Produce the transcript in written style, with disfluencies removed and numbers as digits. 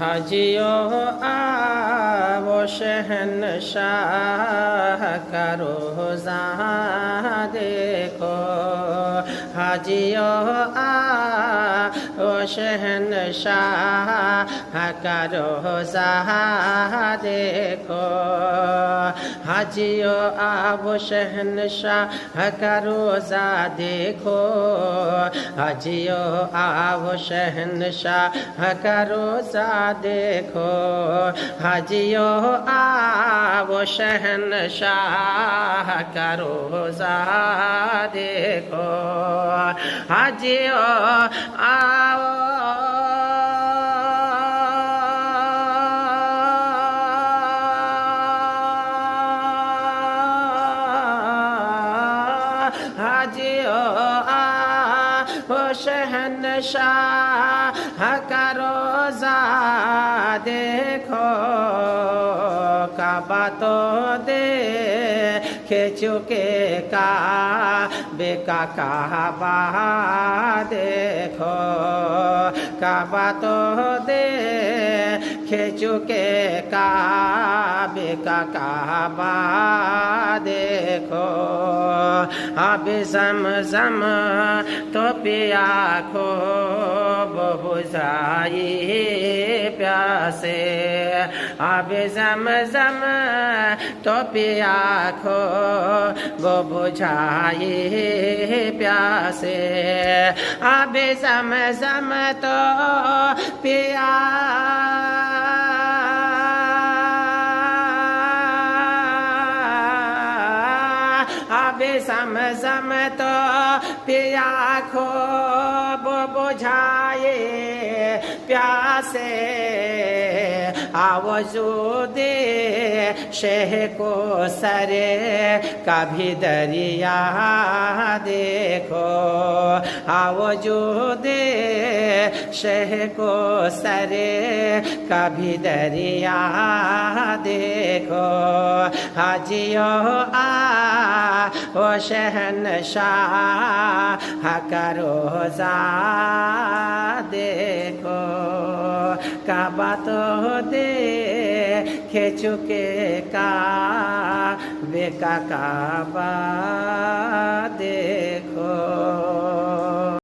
हाजियो आवो शहनशाह का रोज़ा देखो। हाजियो आवो शहनशाह का रोज़ा देखो। हाजियो आवो शहनशाह का रोज़ा देखो। हाजियो आवो शहनशाह का रोज़ा देखो। हाजियो आवो शहनशाह का रोज़ा देखो। हाजियो आओ हाजियो आओ शहनशाह का रोज़ा देखो। काबा तो देखे चुके काबे का काबा देखो। काबा तो देखे चुके काबे का काबा देखो। अब ज़मज़म तो पिया को बुझाई प्यासे। अब ज़मज़म तो पिया को बुझाई प्यासे। अब ज़मज़म तो पिया ज़मज़म तो पिया को बुझाए प्यासे। आवजू दे शेह को सरे कभी दरिया देखो। आवजू दे शेह को सरे कभी दरिया देखो। हाजियो ओ शहनशाह का रोज़ा देखो। काबा तो देखे चुके काबे का काबा देखो।